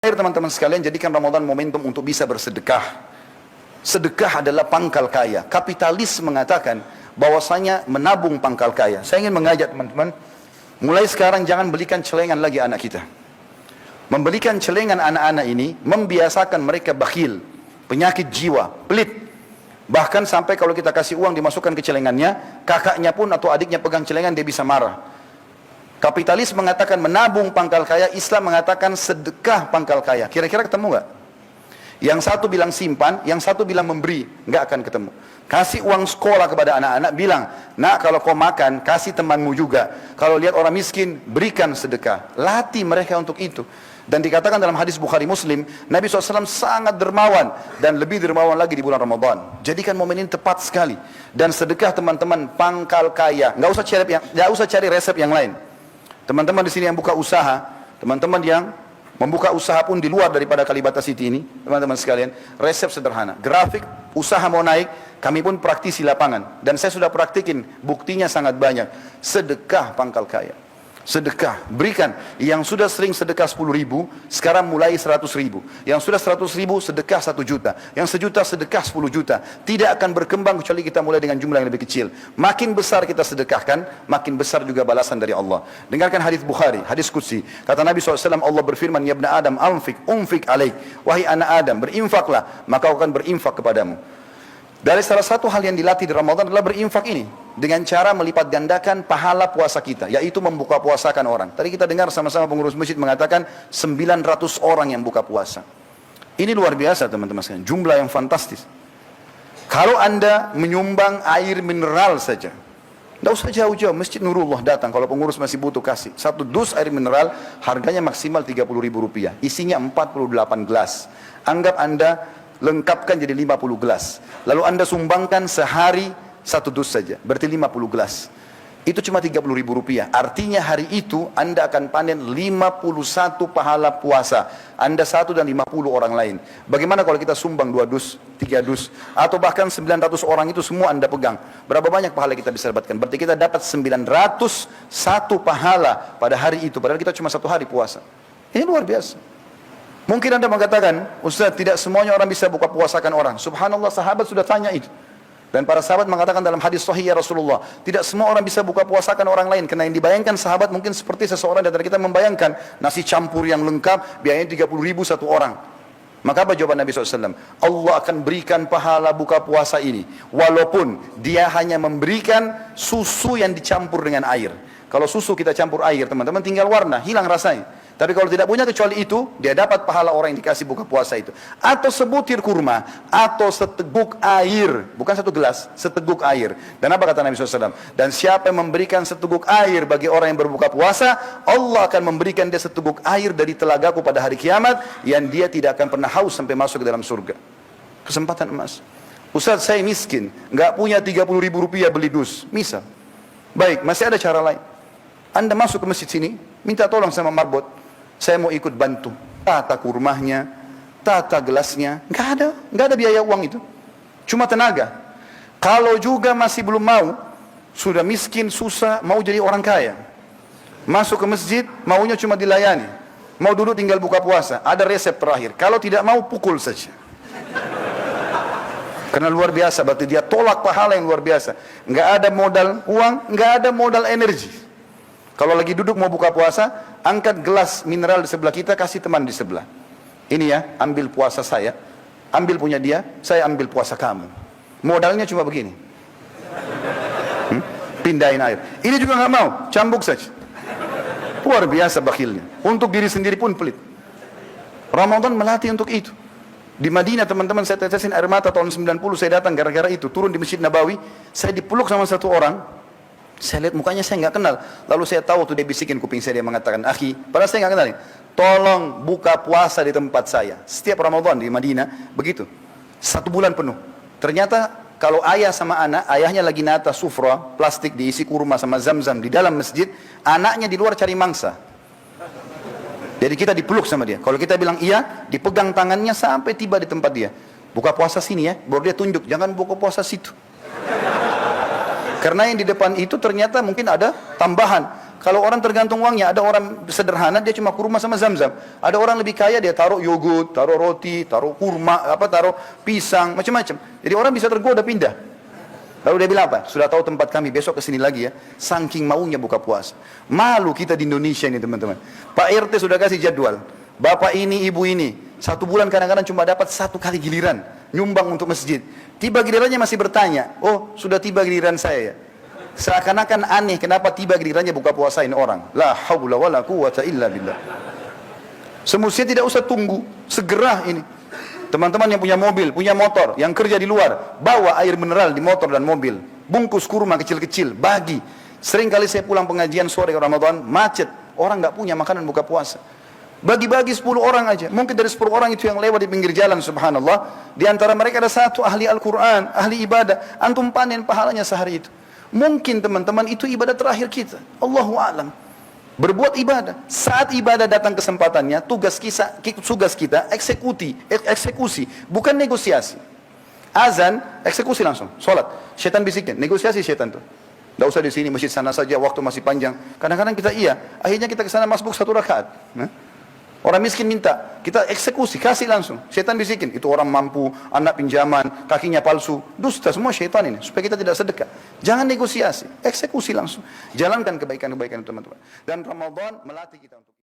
Teman-teman sekalian, jadikan Ramadan momentum untuk bisa bersedekah. Sedekah adalah pangkal kaya. Kapitalis mengatakan bahwasanya menabung pangkal kaya. Saya ingin mengajak teman-teman, mulai sekarang jangan belikan celengan lagi anak kita. Membelikan celengan anak-anak ini membiasakan mereka bakhil, penyakit jiwa, pelit. Bahkan sampai kalau kita kasih uang dimasukkan ke celengannya, kakaknya pun atau adiknya pegang celengan dia bisa marah. Kapitalis mengatakan menabung pangkal kaya, Islam mengatakan sedekah pangkal kaya. Kira-kira ketemu nggak? Yang satu bilang simpan, yang satu bilang memberi, nggak akan ketemu. Kasih uang sekolah kepada anak-anak, bilang, nak kalau kau makan, kasih temanmu juga. Kalau lihat orang miskin, berikan sedekah. Latih mereka untuk itu. Dan dikatakan dalam hadis Bukhari Muslim, Nabi SAW sangat dermawan, dan lebih dermawan lagi di bulan Ramadan. Jadikan momen ini tepat sekali. Dan sedekah teman-teman pangkal kaya. Nggak usah cari resep yang lain. Teman-teman di sini yang buka usaha, teman-teman yang membuka usaha pun di luar daripada Kalibata City ini, teman-teman sekalian, resep sederhana. Grafik, usaha mau naik, kami pun praktisi lapangan. Dan saya sudah praktikin, buktinya sangat banyak. Sedekah pangkal kaya. Sedekah, berikan. Yang sudah sering sedekah 10.000, sekarang mulai 100.000. Yang sudah 100.000, sedekah 1 juta. Yang 1 juta, sedekah 10 juta. Tidak akan berkembang kecuali kita mulai dengan jumlah yang lebih kecil. Makin besar kita sedekahkan, makin besar juga balasan dari Allah. Dengarkan hadis Bukhari, hadis Qudsi. Kata Nabi SAW, Allah berfirman, Ya ibna Adam, umfik alaik. Wahai anak Adam, berinfaklah, maka aku akan berinfak kepadamu. Dari salah satu hal yang dilatih di Ramadan adalah berinfak ini. Dengan cara melipat gandakan pahala puasa kita, yaitu membuka puasakan orang. Tadi kita dengar sama-sama pengurus masjid mengatakan 900 orang yang buka puasa. Ini luar biasa teman-teman sekalian, jumlah yang fantastis. Kalau Anda menyumbang air mineral saja, tidak usah jauh-jauh, Masjid Nurullah datang, kalau pengurus masih butuh kasih. 1 dus air mineral harganya maksimal Rp30.000. Isinya 48 gelas. Anggap Anda lengkapkan jadi 50 gelas. Lalu Anda sumbangkan sehari 1 dus saja, berarti 50 gelas. Itu cuma Rp30.000. Artinya hari itu Anda akan panen 51 pahala puasa. Anda 1 dan 50 orang lain. Bagaimana kalau kita sumbang 2 dus, 3 dus, atau bahkan 900 orang itu semua Anda pegang? Berapa banyak pahala kita bisa dapatkan? Berarti kita dapat 901 pahala pada hari itu, padahal kita cuma 1 hari puasa. Ini luar biasa. Mungkin Anda mengatakan, Ustaz, tidak semuanya orang bisa buka puasakan orang. Subhanallah, sahabat sudah tanya itu. Dan para sahabat mengatakan dalam hadis sahih, ya Rasulullah, tidak semua orang bisa buka puasakan orang lain. Karena yang dibayangkan sahabat mungkin seperti seseorang dari kita membayangkan nasi campur yang lengkap, biayanya 30.000 1 orang. Maka apa jawaban Nabi SAW? Allah akan berikan pahala buka puasa ini, walaupun dia hanya memberikan susu yang dicampur dengan air. Kalau susu kita campur air, teman-teman, tinggal warna, hilang rasanya. Tapi kalau tidak punya kecuali itu, dia dapat pahala orang yang dikasih buka puasa itu. Atau sebutir kurma, atau seteguk air. Bukan 1 gelas, seteguk air. Dan apa kata Nabi SAW? Dan siapa yang memberikan seteguk air bagi orang yang berbuka puasa, Allah akan memberikan dia seteguk air dari telagaku pada hari kiamat, yang dia tidak akan pernah haus sampai masuk ke dalam surga. Kesempatan emas. Ustaz, saya miskin, nggak punya Rp30.000 beli dus. Misal. Baik, masih ada cara lain. Anda masuk ke masjid sini, minta tolong sama marbot. Saya mau ikut bantu, tata kurmahnya, tata gelasnya, nggak ada biaya uang itu, cuma tenaga. Kalau juga masih belum mau, sudah miskin, susah, mau jadi orang kaya, masuk ke masjid, maunya cuma dilayani, mau duduk tinggal buka puasa, ada resep terakhir. Kalau tidak mau, pukul saja. Karena luar biasa, berarti dia tolak pahala yang luar biasa. Nggak ada modal uang, nggak ada modal energi. Kalau lagi duduk mau buka puasa, angkat gelas mineral di sebelah kita, kasih teman di sebelah. Ini ya, ambil puasa saya, ambil punya dia, saya ambil puasa kamu. Modalnya cuma begini. Pindahin air. Ini juga nggak mau, cambuk saja. Luar biasa bakhilnya. Untuk diri sendiri pun pelit. Ramadan melatih untuk itu. Di Madinah teman-teman, saya tetesin air mata tahun 90, saya datang gara-gara itu. Turun di Masjid Nabawi, saya dipeluk sama 1 orang. Saya lihat mukanya, saya nggak kenal. Lalu saya tahu tuh dia bisikin kuping saya, dia mengatakan, akhi, padahal saya nggak kenal, tolong buka puasa di tempat saya. Setiap Ramadan di Madinah begitu, 1 bulan penuh. Ternyata kalau ayah sama anak, ayahnya lagi nata sufra plastik diisi kurma sama zam-zam di dalam masjid, anaknya di luar cari mangsa. Jadi kita dipeluk sama dia. Kalau kita bilang iya, dipegang tangannya sampai tiba di tempat dia. Buka puasa sini ya, baru dia tunjuk, jangan buka puasa situ. Karena yang di depan itu ternyata mungkin ada tambahan. Kalau orang tergantung uangnya, ada orang sederhana dia cuma kurma sama zam-zam. Ada orang lebih kaya dia taruh yogurt, taruh roti, taruh kurma, taruh pisang, macam-macam. Jadi orang bisa tergoda pindah. Lalu dia bilang apa? Sudah tahu tempat kami, besok kesini lagi ya. Saking maunya buka puasa. Malu kita di Indonesia ini teman-teman. Pak RT sudah kasih jadwal. Bapak ini, ibu ini, 1 bulan kadang-kadang cuma dapat 1 kali giliran nyumbang untuk masjid. Tiba gilirannya masih bertanya, oh sudah tiba giliran saya ya. Seakan-akan aneh kenapa tiba gilirannya buka puasain orang. La haula wala quwata illa billah. Semestinya tidak usah tunggu, segera ini. Teman-teman yang punya mobil, punya motor, yang kerja di luar, bawa air mineral di motor dan mobil. Bungkus kurma kecil-kecil, bagi. Sering kali saya pulang pengajian sore Ramadan, macet. Orang nggak punya makanan buka puasa. Bagi-bagi 10 orang aja. Mungkin dari 10 orang itu yang lewat di pinggir jalan, subhanallah. Di antara mereka ada 1 ahli Al-Quran, ahli ibadah. Antum panen pahalanya sehari itu. Mungkin teman-teman itu ibadah terakhir kita. Allahu a'lam. Berbuat ibadah. Saat ibadah datang kesempatannya, tugas kita eksekusi, bukan negosiasi. Azan, eksekusi langsung. Salat. Syaitan bisikin, negosiasi syaitan tuh. Tidak usah di sini, masjid sana saja, waktu masih panjang. Kadang-kadang kita akhirnya kita ke sana masbuk 1 rakaat. Orang miskin minta, kita eksekusi, kasih langsung. Syaitan bisikin, itu orang mampu, anak pinjaman, kakinya palsu. Dusta semua syaitan ini, supaya kita tidak sedekah. Jangan negosiasi, eksekusi langsung. Jalankan kebaikan-kebaikan teman-teman. Dan Ramadan melatih kita untuk